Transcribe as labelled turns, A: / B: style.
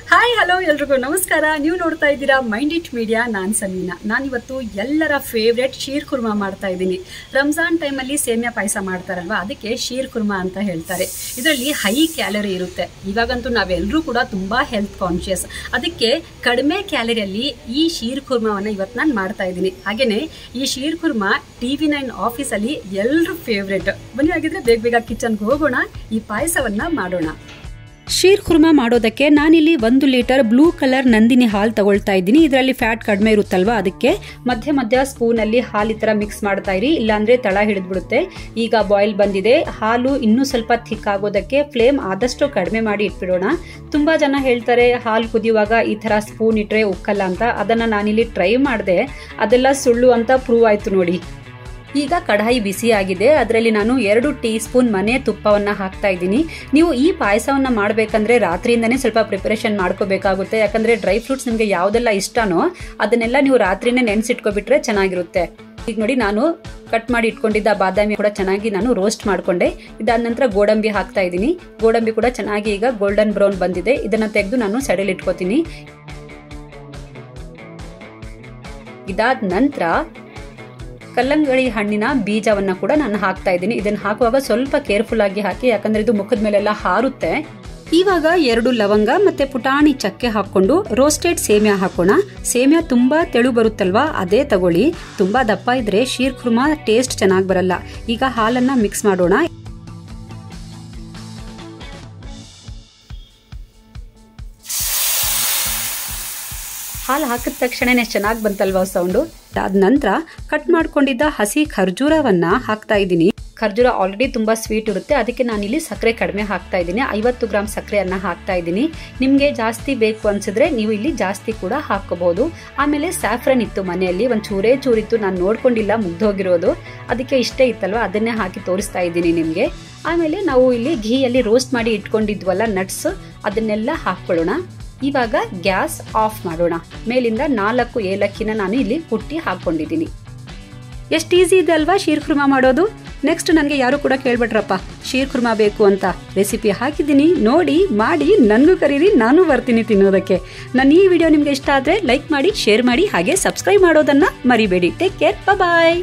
A: Hi hello ಎಲ್ರಿಗೂ ನಮಸ್ಕಾರ. ನೀವು ನೋಡ್ತಾ ಇದ್ದೀರಾ ಮೈಂಡ್ ಇಟ್ ಮೀಡಿಯಾ. ನಾನು ಸಮೀನಾ. ನಾನಿವತ್ತು ಎಲ್ಲರ ಫೇವ್ರೆಟ್ ಶೀರ್ ಕುರ್ಮಾ ಮಾಡ್ತಾ ಇದ್ದೀನಿ. ರಂಜಾನ್ ಟೈಮಲ್ಲಿ ಸೇಮಿಯಾ ಪಾಯಸ ಮಾಡ್ತಾರಲ್ವಾ, ಅದಕ್ಕೆ ಶೀರ್ ಕುರ್ಮಾ ಅಂತ ಹೇಳ್ತಾರೆ. ಇದರಲ್ಲಿ ಹೈ ಕ್ಯಾಲರಿ ಇರುತ್ತೆ. ಇವಾಗಂತೂ ನಾವೆಲ್ಲರೂ ಕೂಡ ತುಂಬ ಹೆಲ್ತ್ ಕಾನ್ಷಿಯಸ್. ಅದಕ್ಕೆ ಕಡಿಮೆ ಕ್ಯಾಲರಿಯಲ್ಲಿ ಈ ಶೀರ್ ಕುರ್ಮಾವನ್ನು ಇವತ್ತು ನಾನು ಮಾಡ್ತಾ ಇದ್ದೀನಿ. ಹಾಗೆಯೇ ಈ ಶೀರ್ ಕುರ್ಮಾ TV9 ಆಫೀಸಲ್ಲಿ ಎಲ್ಲರೂ ಫೇವ್ರೆಟ್. ಬನ್ನಿ ಹಾಗಿದ್ರೆ ಬೇಗ ಬೇಗ ಕಿಚನ್ಗೆ ಹೋಗೋಣ, ಈ ಪಾಯಸವನ್ನು ಮಾಡೋಣ. ಶೀರ್ ಕುರ್ಮಾ ಮಾಡೋದಕ್ಕೆ ನಾನಿಲ್ಲಿ 1 ಲೀಟರ್ ಬ್ಲೂ ಕಲರ್ ನಂದಿನಿ ಹಾಲು ತಗೊಳ್ತಾ ಇದ್ದೀನಿ. ಇದರಲ್ಲಿ ಫ್ಯಾಟ್ ಕಡಿಮೆ ಇರುತ್ತಲ್ವಾ, ಅದಕ್ಕೆ ಮಧ್ಯ ಸ್ಪೂನಲ್ಲಿ ಹಾಲು ಈ ಥರ ಮಿಕ್ಸ್ ಮಾಡ್ತಾ ಇರಿ, ಇಲ್ಲಾಂದ್ರೆ ತಳ ಹಿಡಿದ್ಬಿಡುತ್ತೆ. ಈಗ ಬಾಯ್ಲ್ ಬಂದಿದೆ. ಹಾಲು ಇನ್ನೂ ಸ್ವಲ್ಪ ಥಿಕ್ ಆಗೋದಕ್ಕೆ ಫ್ಲೇಮ್ ಆದಷ್ಟು ಕಡಿಮೆ ಮಾಡಿ ಇಟ್ಬಿಡೋಣ. ತುಂಬಾ ಜನ ಹೇಳ್ತಾರೆ ಹಾಲು ಕುದಿಯುವಾಗ ಈ ಥರ ಸ್ಪೂನ್ ಇಟ್ರೆ ಉಕ್ಕಲ್ಲ ಅಂತ. ಅದನ್ನ ನಾನಿಲ್ಲಿ ಟ್ರೈ ಮಾಡಿದೆ, ಅದೆಲ್ಲ ಸುಳ್ಳು ಅಂತ ಪ್ರೂವ್ ಆಯ್ತು ನೋಡಿ. ಈಗ ಕಡಾಯಿ ಬಿಸಿ ಆಗಿದೆ. ಅದರಲ್ಲಿ ನಾನು 2 ಟೀ ಸ್ಪೂನ್ ಮನೆ ತುಪ್ಪವನ್ನು ಹಾಕ್ತಾ ಇದ್ದೀನಿ. ನೀವು ಈ ಪಾಯಸವನ್ನು ಮಾಡಬೇಕಂದ್ರೆ ರಾತ್ರಿಯಿಂದನೇ ಸ್ವಲ್ಪ ಪ್ರಿಪರೇಷನ್ ಮಾಡ್ಕೋಬೇಕಾಗುತ್ತೆ. ಯಾಕಂದ್ರೆ ಡ್ರೈ ಫ್ರೂಟ್ಸ್ ನಿಮಗೆ ಯಾವುದೆಲ್ಲ ಇಷ್ಟನೋ ಅದನ್ನೆಲ್ಲ ನೀವು ರಾತ್ರಿನೇ ನೆನೆಸಿಟ್ಕೊಬಿಟ್ರೆ ಚೆನ್ನಾಗಿರುತ್ತೆ. ಈಗ ನೋಡಿ, ನಾನು ಕಟ್ ಮಾಡಿ ಇಟ್ಕೊಂಡಿದ್ದ ಬಾದಾಮಿ ಕೂಡ ಚೆನ್ನಾಗಿ ನಾನು ರೋಸ್ಟ್ ಮಾಡ್ಕೊಂಡೆ. ಇದಾದ ನಂತರ ಗೋಡಂಬಿ ಹಾಕ್ತಾ ಇದ್ದೀನಿ. ಗೋಡಂಬಿ ಕೂಡ ಚೆನ್ನಾಗಿ ಈಗ ಗೋಲ್ಡನ್ ಬ್ರೌನ್ ಬಂದಿದೆ. ಇದನ್ನ ತೆಗೆದು ನಾನು ಸೈಡಲ್ಲಿ ಇಟ್ಕೋತೀನಿ. ಇದಾದ ನಂತರ ಕಲ್ಲಂಗಡಿ ಹಣ್ಣಿನ ಬೀಜವನ್ನ ಕೂಡ ನಾನು ಹಾಕ್ತಾ ಇದ್ದೀನಿ. ಇದನ್ನ ಹಾಕುವಾಗ ಸ್ವಲ್ಪ ಕೇರ್ಫುಲ್ ಆಗಿ ಹಾಕಿ, ಯಾಕಂದ್ರೆ ಇದು ಮುಖದ ಮೇಲೆಲ್ಲ ಹಾರುತ್ತೆ. ಇವಾಗ 2 ಲವಂಗ ಮತ್ತೆ ಪುಟಾಣಿ ಚಕ್ಕೆ ಹಾಕೊಂಡು ರೋಸ್ಟೆಡ್ ಸೇಮಿಯಾ ಹಾಕೋಣ. ಸೇಮಿಯಾ ತುಂಬಾ ತೆಳು ಬರುತ್ತಲ್ವಾ, ಅದೇ ತಗೊಳ್ಳಿ. ತುಂಬಾ ದಪ್ಪ ಇದ್ರೆ ಶೀರ್ ಕುರ್ಮಾ ಟೇಸ್ಟ್ ಚೆನ್ನಾಗಿ ಬರಲ್ಲ. ಈಗ ಹಾಲನ್ನ ಮಿಕ್ಸ್ ಮಾಡೋಣ. ಹಾಲು ಹಾಕಿದ ತಕ್ಷಣನೇ ಚೆನ್ನಾಗಿ ಬಂತಲ್ವಾ ಸೌಂಡು. ಅದಾದ ನಂತರ ಕಟ್ ಮಾಡ್ಕೊಂಡಿದ್ದ ಹಸಿ ಖರ್ಜೂರವನ್ನ ಹಾಕ್ತಾ ಇದ್ದೀನಿ. ಖರ್ಜೂರ ಆಲ್ರೆಡಿ ತುಂಬಾ ಸ್ವೀಟ್ ಇರುತ್ತೆ, ಅದಕ್ಕೆ ನಾನಿಲ್ಲಿ ಸಕ್ಕರೆ ಕಡಿಮೆ ಹಾಕ್ತಾ ಇದ್ದೀನಿ. 50 ಗ್ರಾಮ್ ಸಕ್ಕರೆಯನ್ನ ಹಾಕ್ತಾ ಇದ್ದೀನಿ. ನಿಮ್ಗೆ ಜಾಸ್ತಿ ಬೇಕು ಅನ್ಸಿದ್ರೆ ನೀವು ಇಲ್ಲಿ ಜಾಸ್ತಿ ಕೂಡ ಹಾಕೋಬಹುದು. ಆಮೇಲೆ ಸ್ಯಾಫ್ರನ್ ಇತ್ತು ಮನೆಯಲ್ಲಿ, ಒಂದ್ ಚೂರಿತ್ತು, ನಾನು ನೋಡ್ಕೊಂಡಿಲ್ಲ, ಮುಗ್ದೋಗಿರೋದು. ಅದಕ್ಕೆ ಇಷ್ಟೇ ಇತ್ತಲ್ವಾ, ಅದನ್ನೇ ಹಾಕಿ ತೋರಿಸ್ತಾ ಇದ್ದೀನಿ ನಿಮ್ಗೆ. ಆಮೇಲೆ ನಾವು ಇಲ್ಲಿ ಘೀಯಲ್ಲಿ ರೋಸ್ಟ್ ಮಾಡಿ ಇಟ್ಕೊಂಡಿದ್ವಲ್ಲ ನಟ್ಸ್, ಅದನ್ನೆಲ್ಲ ಹಾಕೊಳ್ಳೋಣ. ಇವಾಗ ಗ್ಯಾಸ್ ಆಫ್ ಮಾಡೋಣ. ಮೇಲಿಂದ 4 ಏಲಕ್ಕಿನ ನಾನು ಇಲ್ಲಿ ಕುಟ್ಟಿ ಹಾಕೊಂಡಿದ್ದೀನಿ. ಎಷ್ಟು ಈಸಿ ಇದೆ ಅಲ್ವಾ ಶೀರ್ ಕುರ್ಮಾ ಮಾಡೋದು. ನೆಕ್ಸ್ಟ್ ನನಗೆ ಯಾರು ಕೂಡ ಕೇಳ್ಬಿಟ್ರಪ್ಪ ಶೀರ್ ಕುರ್ಮಾ ಬೇಕು ಅಂತ. ರೆಸಿಪಿ ಹಾಕಿದ್ದೀನಿ, ನೋಡಿ ಮಾಡಿ ನನಗೂ ಕರೀರಿ, ನಾನು ಬರ್ತೀನಿ ತಿನ್ನೋದಕ್ಕೆ. ನನ್ನ ಈ ವಿಡಿಯೋ ನಿಮ್ಗೆ ಇಷ್ಟ ಆದರೆ ಲೈಕ್ ಮಾಡಿ, ಶೇರ್ ಮಾಡಿ, ಹಾಗೆ ಸಬ್ಸ್ಕ್ರೈಬ್ ಮಾಡೋದನ್ನ ಮರಿಬೇಡಿ. ಟೇಕ್ ಕೇರ್, ಬಾಯ್.